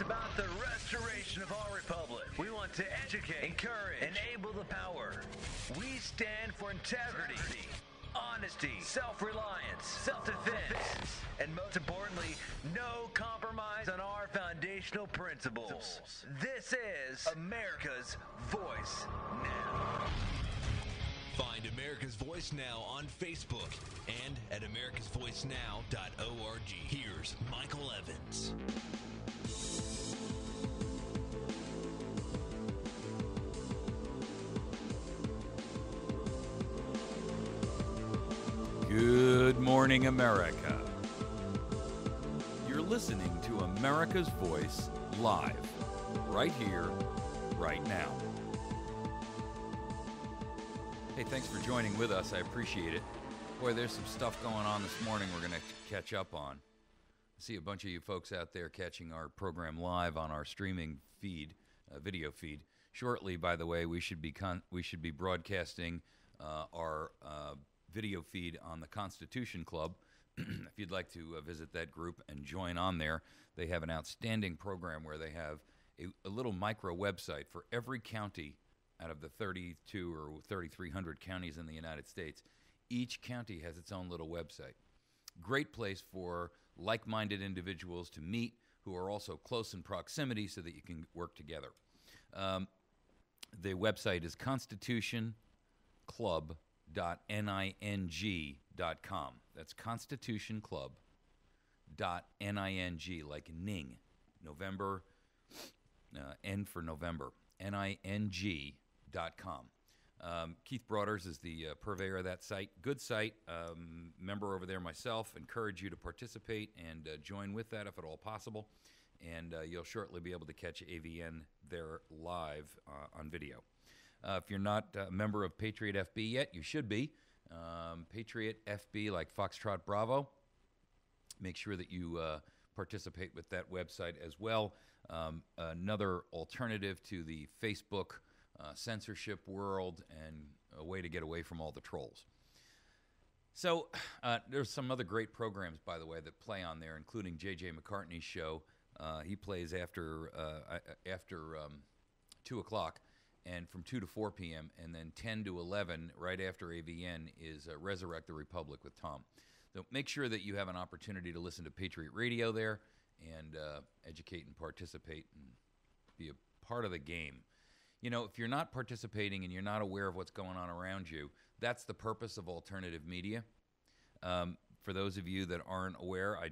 It's about the restoration of our republic. We want to educate, encourage, enable the power. We stand for integrity, honesty, self-reliance, self-defense, and most importantly, no compromise on our foundational principles. This is America's Voice Now. Find America's Voice Now on Facebook and at americasvoicenow.org. Here's Michael Evans. Good morning, America. You're listening to America's Voice live, right here, right now. Hey, thanks for joining with us. I appreciate it. Boy, there's some stuff going on this morning we're going to catch up on. I see a bunch of you folks out there catching our program live on our streaming feed, video feed. Shortly, by the way, we should be broadcasting our video feed on the Constitution Club. If you'd like to visit that group and join on there, they have an outstanding program where they have a little micro website for every county out of the 32 or 3,300 counties in the United States. Each county has its own little website. Great place for like-minded individuals to meet who are also close in proximity so that you can work together. The website is constitutionclub.ning.com. That's constitutionclub.ning, like Ning, November, N for November, ning.com. Keith Broaders is the purveyor of that site. Good site. Member over there myself. Encourage you to participate and join with that if at all possible. And you'll shortly be able to catch AVN there live on video. If you're not a member of Patriot FB yet, you should be. Patriot FB, like Foxtrot Bravo. Make sure that you participate with that website as well. Another alternative to the Facebook censorship world and a way to get away from all the trolls. So there's some other great programs, by the way, that play on there, including J.J. McCartney's show. He plays after 2 o'clock. And from 2 to 4 p.m., and then 10 to 11, right after AVN, is Resurrect the Republic with Tom. So make sure that you have an opportunity to listen to Patriot Radio there and educate and participate and be a part of the game. You know, if you're not participating and you're not aware of what's going on around you, that's the purpose of alternative media. For those of you that aren't aware, I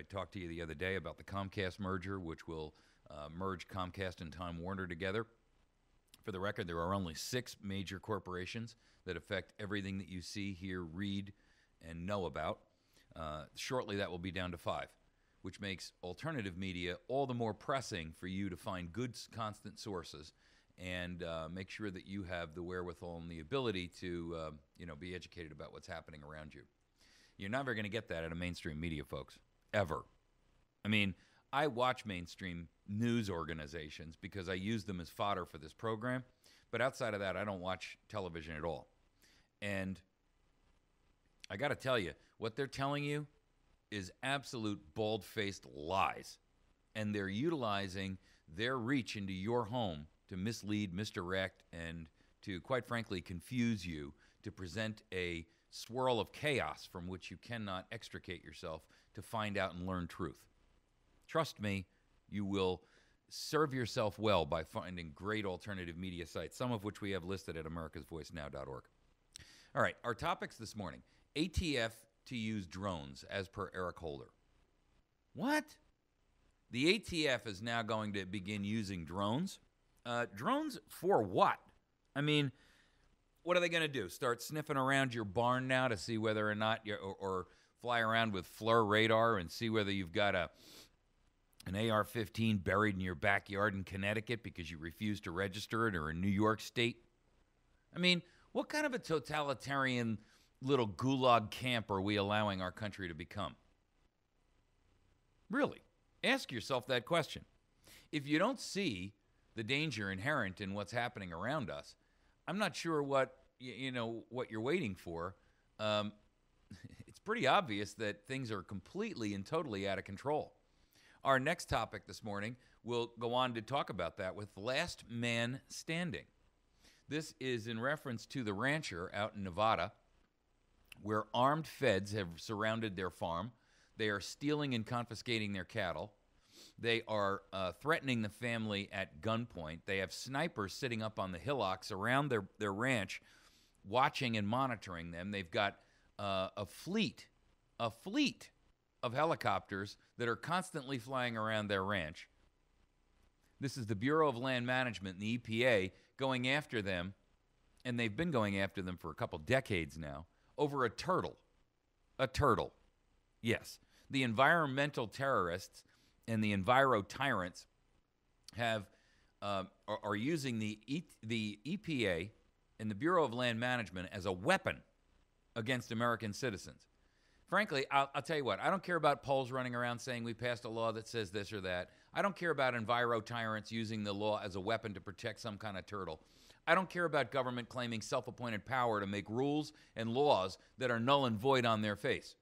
talked to you the other day about the Comcast merger, which will merge Comcast and Time Warner together. For the record, there are only 6 major corporations that affect everything that you see, hear, read, and know about. Shortly, that will be down to 5, which makes alternative media all the more pressing for you to find good, constant sources and make sure that you have the wherewithal and the ability to be educated about what's happening around you. You're never going to get that out of mainstream media, folks, ever. I mean, I watch mainstream news organizations because I use them as fodder for this program. But outside of that, I don't watch television at all. And I got to tell you, what they're telling you is absolute bald-faced lies. And they're utilizing their reach into your home to mislead, misdirect, and to, quite frankly, confuse you, to present a swirl of chaos from which you cannot extricate yourself to find out and learn truth. Trust me, you will serve yourself well by finding great alternative media sites, some of which we have listed at americasvoicenow.org. All right, our topics this morning. ATF to use drones, as per Eric Holder. What? The ATF is now going to begin using drones? Drones for what? I mean, what are they going to do? Start sniffing around your barn now to see whether or not or fly around with FLIR radar and see whether you've got an AR-15 buried in your backyard in Connecticut because you refuse to register it, or in New York State? I mean, what kind of a totalitarian little gulag camp are we allowing our country to become? Really, ask yourself that question. If you don't see the danger inherent in what's happening around us, I'm not sure what you're waiting for. It's pretty obvious that things are completely and totally out of control. Our next topic this morning will go on to talk about that with Last Man Standing. This is in reference to the rancher out in Nevada where armed feds have surrounded their farm. They are stealing and confiscating their cattle. They are threatening the family at gunpoint. They have snipers sitting up on the hillocks around their ranch watching and monitoring them. They've got a fleet of helicopters that are constantly flying around their ranch. This is the Bureau of Land Management and the EPA going after them, and they've been going after them for a couple decades now, over a turtle. A turtle. Yes. The environmental terrorists and the enviro tyrants are using the EPA and the Bureau of Land Management as a weapon against American citizens. Frankly, I'll tell you what, I don't care about polls running around saying we passed a law that says this or that. I don't care about enviro tyrants using the law as a weapon to protect some kind of turtle. I don't care about government claiming self-appointed power to make rules and laws that are null and void on their face.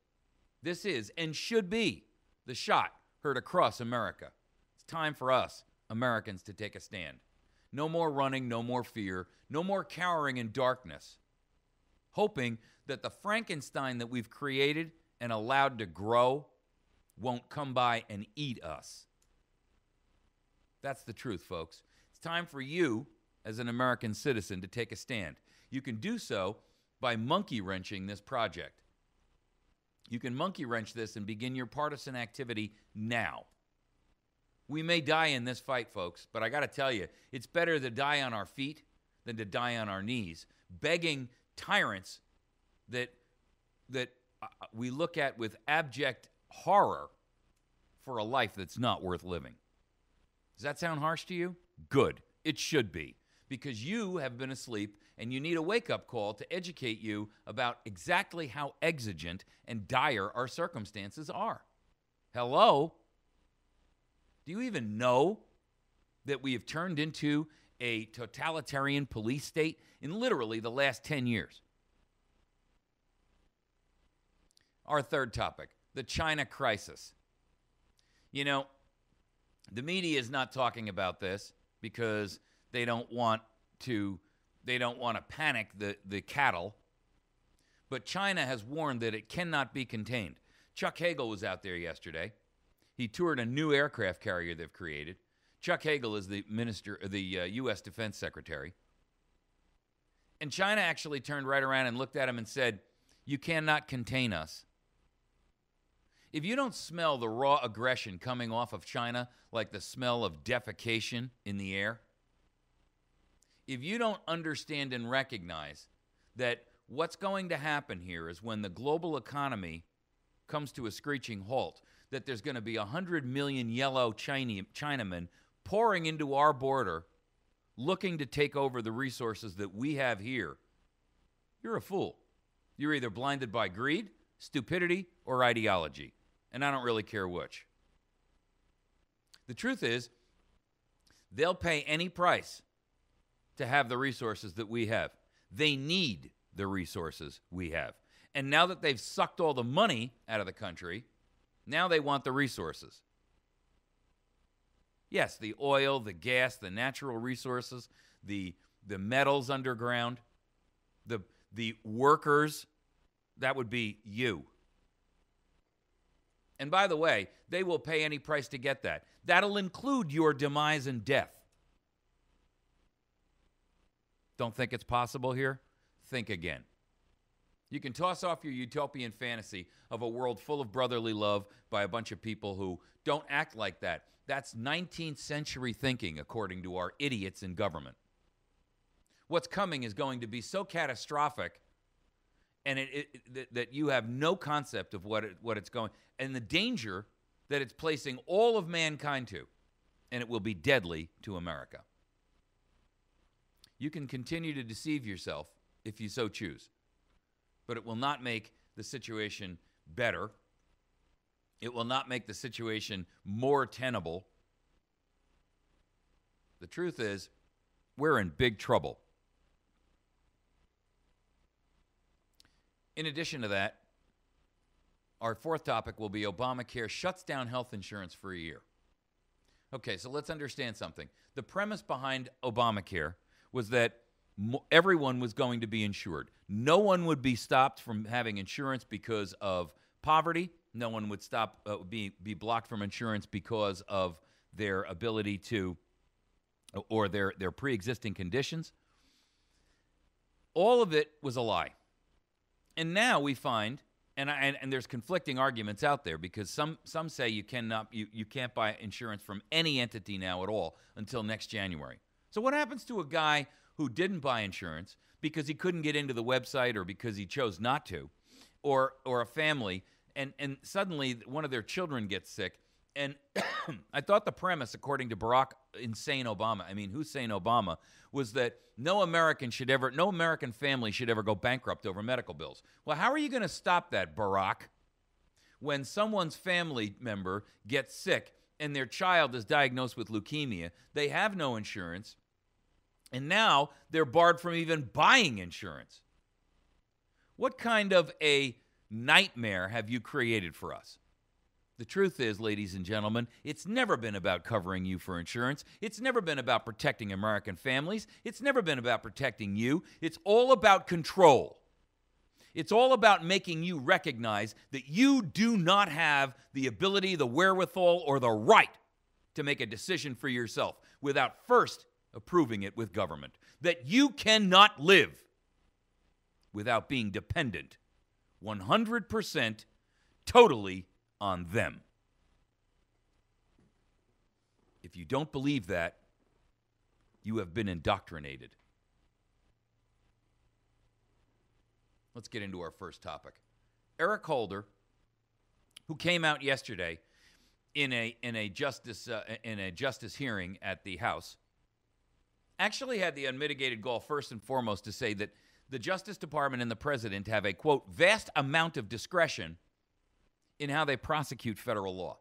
This is and should be the shot heard across America. It's time for us, Americans, to take a stand. No more running, no more fear, no more cowering in darkness, hoping that the Frankenstein that we've created and allowed to grow won't come by and eat us. That's the truth, folks. It's time for you, as an American citizen, to take a stand. You can do so by monkey wrenching this project. You can monkey wrench this and begin your partisan activity now. We may die in this fight, folks, but I got to tell you, it's better to die on our feet than to die on our knees, begging tyrants that we look at with abject horror for a life that's not worth living. Does that sound harsh to you? Good. It should be, because you have been asleep and you need a wake-up call to educate you about exactly how exigent and dire our circumstances are. Hello? Do you even know that we have turned into a totalitarian police state in literally the last 10 years? Our third topic, the China crisis. You know, the media is not talking about this because they don't want to panic the cattle. But China has warned that it cannot be contained. Chuck Hagel was out there yesterday. He toured a new aircraft carrier they've created. Chuck Hagel is the U.S. Defense Secretary. And China actually turned right around and looked at him and said, "You cannot contain us." If you don't smell the raw aggression coming off of China like the smell of defecation in the air, if you don't understand and recognize that what's going to happen here is when the global economy comes to a screeching halt, that there's going to be 100 million yellow Chinamen pouring into our border looking to take over the resources that we have here, you're a fool. You're either blinded by greed, stupidity, or ideology. And I don't really care which. The truth is, they'll pay any price to have the resources that we have. They need the resources we have. And now that they've sucked all the money out of the country, now they want the resources. Yes, the oil, the gas, the natural resources, the metals underground, the workers, that would be you. And by the way, they will pay any price to get that. That'll include your demise and death. Don't think it's possible here? Think again. You can toss off your utopian fantasy of a world full of brotherly love by a bunch of people who don't act like that. That's 19th century thinking, according to our idiots in government. What's coming is going to be so catastrophic, and that you have no concept of what it's going, and the danger that it's placing all of mankind to, and it will be deadly to America. You can continue to deceive yourself if you so choose, but it will not make the situation better. It will not make the situation more tenable. The truth is, we're in big trouble. In addition to that, our fourth topic will be Obamacare shuts down health insurance for a year. Okay, so let's understand something. The premise behind Obamacare was that everyone was going to be insured. No one would be stopped from having insurance because of poverty. No one would be blocked from insurance because of their ability to, or their pre-existing conditions. All of it was a lie. And now we find, and there's conflicting arguments out there, because some say you can't buy insurance from any entity now at all until next January. So what happens to a guy who didn't buy insurance because he couldn't get into the website or because he chose not to, or a family, and suddenly one of their children gets sick? And I thought the premise, according to Hussein Obama, was that no American family should ever go bankrupt over medical bills. Well, how are you going to stop that, Barack, when someone's family member gets sick and their child is diagnosed with leukemia? They have no insurance, and now they're barred from even buying insurance. What kind of a nightmare have you created for us? The truth is, ladies and gentlemen, it's never been about covering you for insurance. It's never been about protecting American families. It's never been about protecting you. It's all about control. It's all about making you recognize that you do not have the ability, the wherewithal, or the right to make a decision for yourself without first approving it with government. That you cannot live without being dependent 100% totally on them. If you don't believe that, you have been indoctrinated. Let's get into our first topic. Eric Holder, who came out yesterday in a justice hearing at the House, actually had the unmitigated gall, first and foremost, to say that the Justice Department and the President have a, quote, vast amount of discretion in how they prosecute federal law.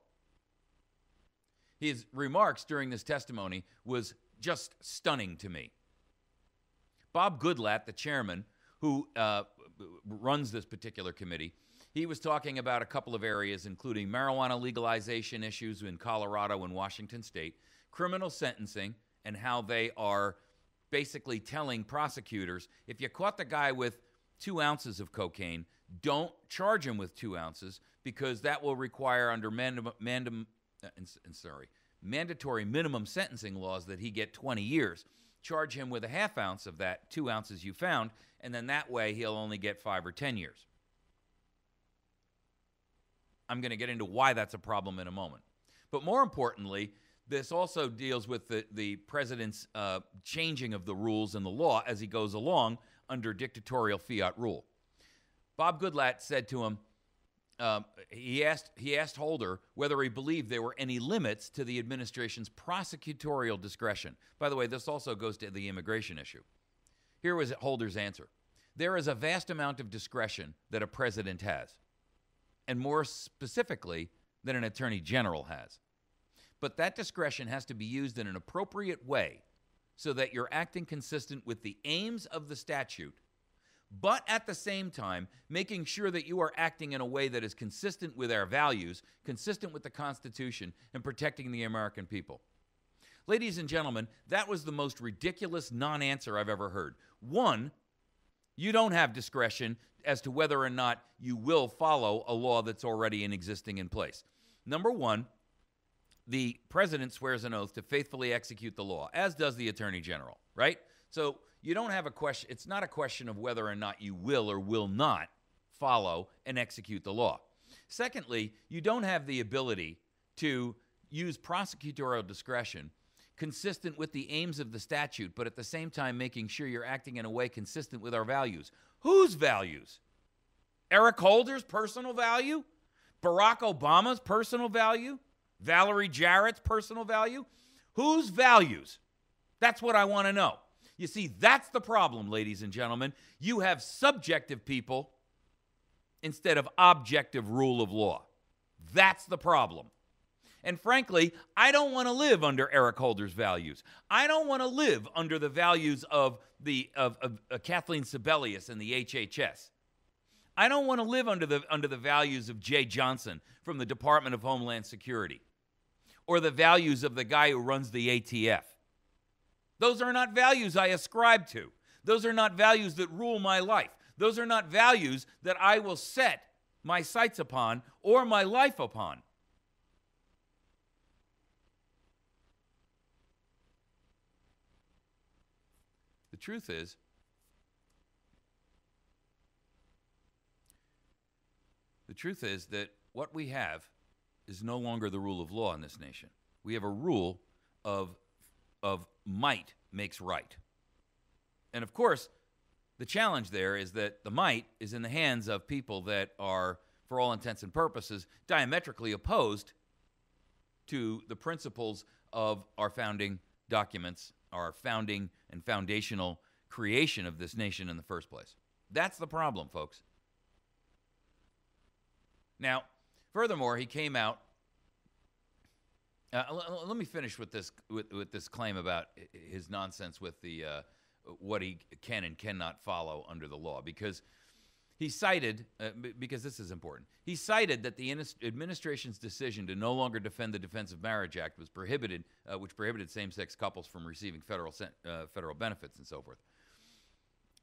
His remarks during this testimony was just stunning to me. Bob Goodlatte, the chairman, who runs this particular committee, he was talking about a couple of areas, including marijuana legalization issues in Colorado and Washington State, criminal sentencing, and how they are basically telling prosecutors, if you caught the guy with 2 ounces of cocaine, don't charge him with 2 ounces, because that will require, under mandatory minimum sentencing laws, that he get 20 years. Charge him with a half ounce of that 2 ounces you found, and then that way he'll only get 5 or 10 years. I'm going to get into why that's a problem in a moment. But more importantly, this also deals with the president's changing of the rules and the law as he goes along under dictatorial fiat rule. Bob Goodlatte said to him, he asked Holder whether he believed there were any limits to the administration's prosecutorial discretion. By the way, this also goes to the immigration issue. Here was Holder's answer. There is a vast amount of discretion that a president has, and more specifically than an attorney general has. But that discretion has to be used in an appropriate way so that you're acting consistent with the aims of the statute, but at the same time, making sure that you are acting in a way that is consistent with our values, consistent with the Constitution, and protecting the American people. Ladies and gentlemen, that was the most ridiculous non-answer I've ever heard. One, you don't have discretion as to whether or not you will follow a law that's already existing in place. Number one, the president swears an oath to faithfully execute the law, as does the attorney general, right? So you don't have a question. It's not a question of whether or not you will or will not follow and execute the law. Secondly, you don't have the ability to use prosecutorial discretion consistent with the aims of the statute, but at the same time making sure you're acting in a way consistent with our values. Whose values? Eric Holder's personal value? Barack Obama's personal value? Valerie Jarrett's personal value? Whose values? That's what I want to know. You see, that's the problem, ladies and gentlemen. You have subjective people instead of objective rule of law. That's the problem. And frankly, I don't want to live under Eric Holder's values. I don't want to live under the values of Kathleen Sebelius and the HHS. I don't want to live under the values of Jay Johnson from the Department of Homeland Security, or the values of the guy who runs the ATF. Those are not values I ascribe to. Those are not values that rule my life. Those are not values that I will set my sights upon or my life upon. The truth is, that what we have is no longer the rule of law in this nation. We have a rule of might makes right. And of course, the challenge there is that the might is in the hands of people that are, for all intents and purposes, diametrically opposed to the principles of our founding documents, our founding and foundational creation of this nation in the first place. That's the problem, folks. Now, furthermore, he came out. Let me finish with this claim about his nonsense with the what he can and cannot follow under the law, because he cited, because this is important, he cited that the administration's decision to no longer defend the Defense of Marriage Act was prohibited, which prohibited same-sex couples from receiving federal benefits and so forth.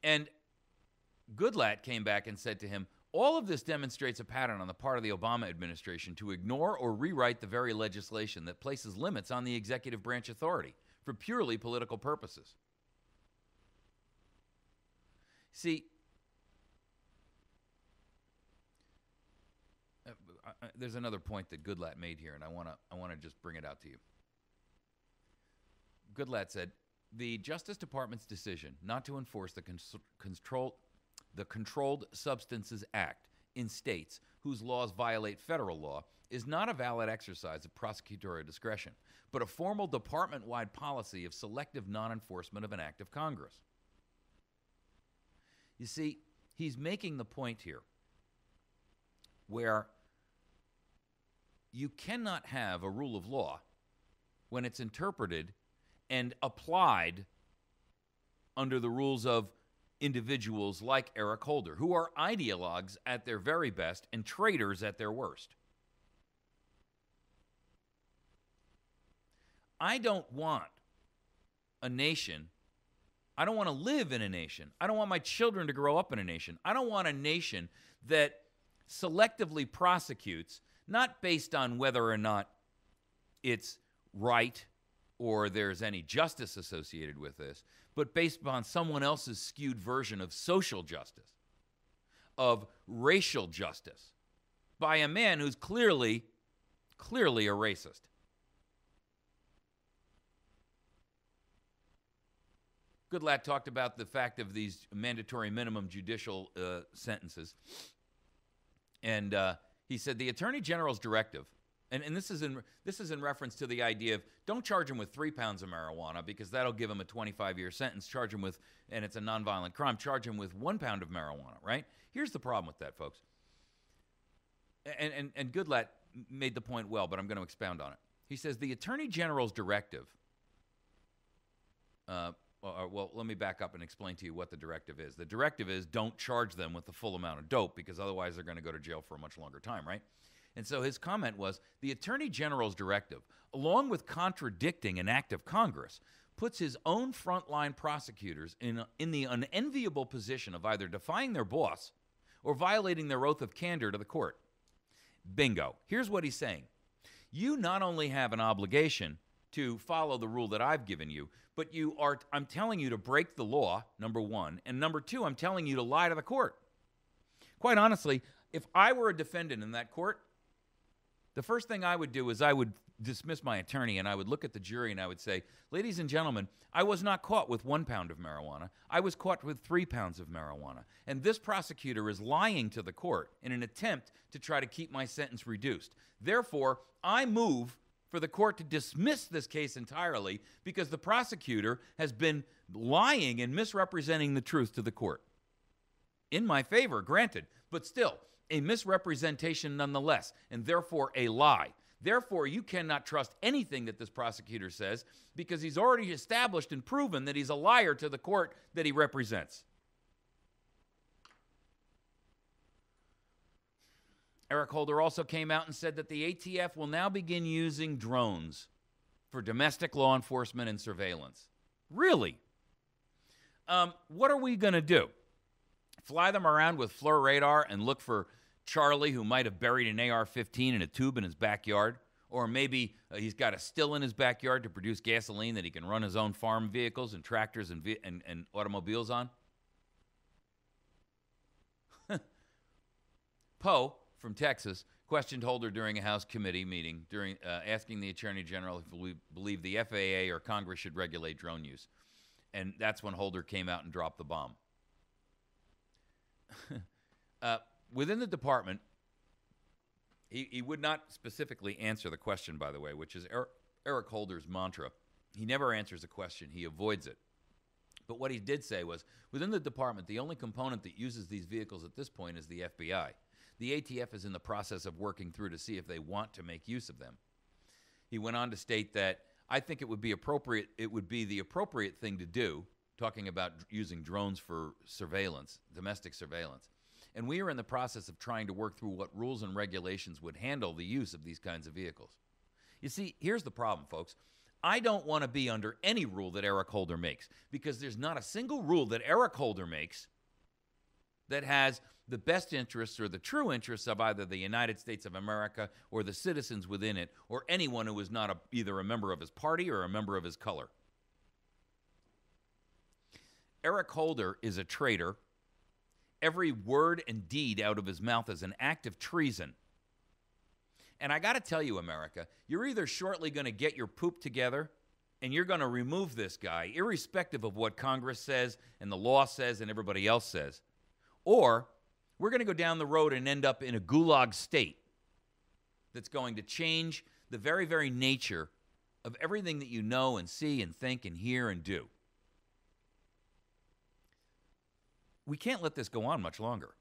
And Goodlatte came back and said to him, all of this demonstrates a pattern on the part of the Obama administration to ignore or rewrite the very legislation that places limits on the executive branch authority for purely political purposes. See, there's another point that Goodlatte made here, and I want to just bring it out to you. Goodlatte said, the Justice Department's decision not to enforce the Controlled Substances Act in states whose laws violate federal law is not a valid exercise of prosecutorial discretion, but a formal department-wide policy of selective non-enforcement of an act of Congress. You see, he's making the point here where you cannot have a rule of law when it's interpreted and applied under the rules of individuals like Eric Holder, who are ideologues at their very best and traitors at their worst. I don't want a nation. I don't want to live in a nation. I don't want my children to grow up in a nation. I don't want a nation that selectively prosecutes, not based on whether or not it's right or there's any justice associated with this, but based upon someone else's skewed version of social justice, of racial justice, by a man who's clearly a racist. Goodlatte talked about the fact of these mandatory minimum judicial sentences, and he said the Attorney General's directive, and this is in reference to the idea of don't charge him with 3 pounds of marijuana because that'll give him a 25-year sentence. Charge him with, and it's a nonviolent crime, charge him with 1 pound of marijuana, right? Here's the problem with that, folks. And Goodlatte made the point well, but I'm going to expound on it. He says the Attorney General's directive, well, let me back up and explain to you what the directive is. The directive is don't charge them with the full amount of dope because otherwise they're going to go to jail for a much longer time, right? And so his comment was, the Attorney General's directive, along with contradicting an act of Congress, puts his own frontline prosecutors in the unenviable position of either defying their boss or violating their oath of candor to the court. Bingo. Here's what he's saying. You not only have an obligation to follow the rule that I've given you, but I'm telling you to break the law, number one, and number two, I'm telling you to lie to the court. Quite honestly, if I were a defendant in that court, the first thing I would do is I would dismiss my attorney and I would look at the jury and I would say, ladies and gentlemen, I was not caught with 1 pound of marijuana. I was caught with 3 pounds of marijuana. And this prosecutor is lying to the court in an attempt to try to keep my sentence reduced. Therefore, I move for the court to dismiss this case entirely because the prosecutor has been lying and misrepresenting the truth to the court. In my favor, granted, but still, a misrepresentation nonetheless, and therefore a lie. Therefore, you cannot trust anything that this prosecutor says because he's already established and proven that he's a liar to the court that he represents. Eric Holder also came out and said that the ATF will now begin using drones for domestic law enforcement and surveillance. Really? What are we going to do? Fly them around with FLIR radar and look for Charlie, who might have buried an AR-15 in a tube in his backyard? Or maybe he's got a still in his backyard to produce gasoline that he can run his own farm vehicles and tractors and automobiles on? Poe from Texas questioned Holder during a House committee meeting, asking the Attorney General if we believe the FAA or Congress should regulate drone use. And that's when Holder came out and dropped the bomb. Within the department, he would not specifically answer the question, by the way, which is Eric Holder's mantra. He never answers a question. He avoids it. But what he did say was, within the department, the only component that uses these vehicles at this point is the FBI. The ATF is in the process of working through to see if they want to make use of them. He went on to state that, I think it would be the appropriate thing to do, talking about using drones for surveillance, domestic surveillance. And we are in the process of trying to work through what rules and regulations would handle the use of these kinds of vehicles. You see, here's the problem, folks. I don't want to be under any rule that Eric Holder makes, because there's not a single rule that Eric Holder makes that has the best interests or the true interests of either the United States of America or the citizens within it, or anyone who is not either a member of his party or a member of his color. Eric Holder is a traitor. Every word and deed out of his mouth is an act of treason. And I got to tell you, America, you're either shortly going to get your poop together and you're going to remove this guy, irrespective of what Congress says and the law says and everybody else says, or we're going to go down the road and end up in a gulag state that's going to change the very, very nature of everything that you know and see and think and hear and do. We can't let this go on much longer.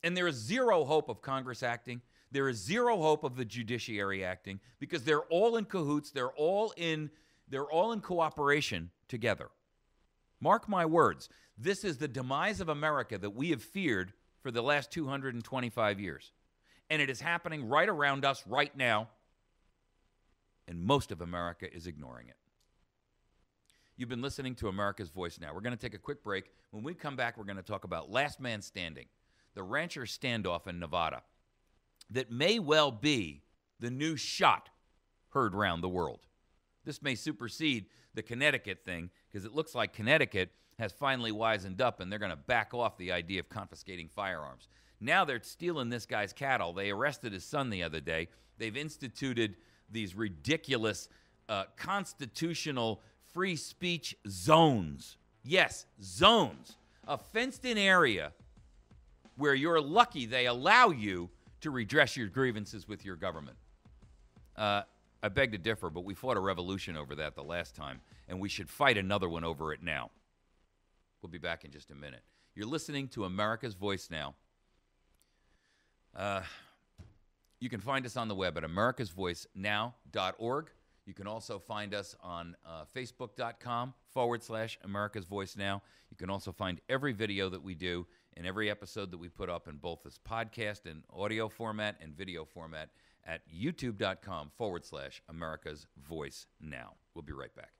And there is zero hope of Congress acting. There is zero hope of the judiciary acting, because they're all in cahoots. They're all in cooperation together. Mark my words. This is the demise of America that we have feared for the last 225 years. And it is happening right around us right now. And most of America is ignoring it. You've been listening to America's Voice Now. We're going to take a quick break. When we come back, we're going to talk about Last Man Standing, the rancher standoff in Nevada, that may well be the new shot heard around the world. This may supersede the Connecticut thing, because it looks like Connecticut has finally wisened up, and they're going to back off the idea of confiscating firearms. Now they're stealing this guy's cattle. They arrested his son the other day. They've instituted these ridiculous constitutional free speech zones. Yes, zones. A fenced-in area where you're lucky they allow you to redress your grievances with your government. I beg to differ, but we fought a revolution over that the last time, and we should fight another one over it now. We'll be back in just a minute. You're listening to America's Voice Now. You can find us on the web at americasvoicenow.org. You can also find us on facebook.com/America's Voice Now. You can also find every video that we do and every episode that we put up in both this podcast and audio format and video format at youtube.com/America's Voice Now. We'll be right back.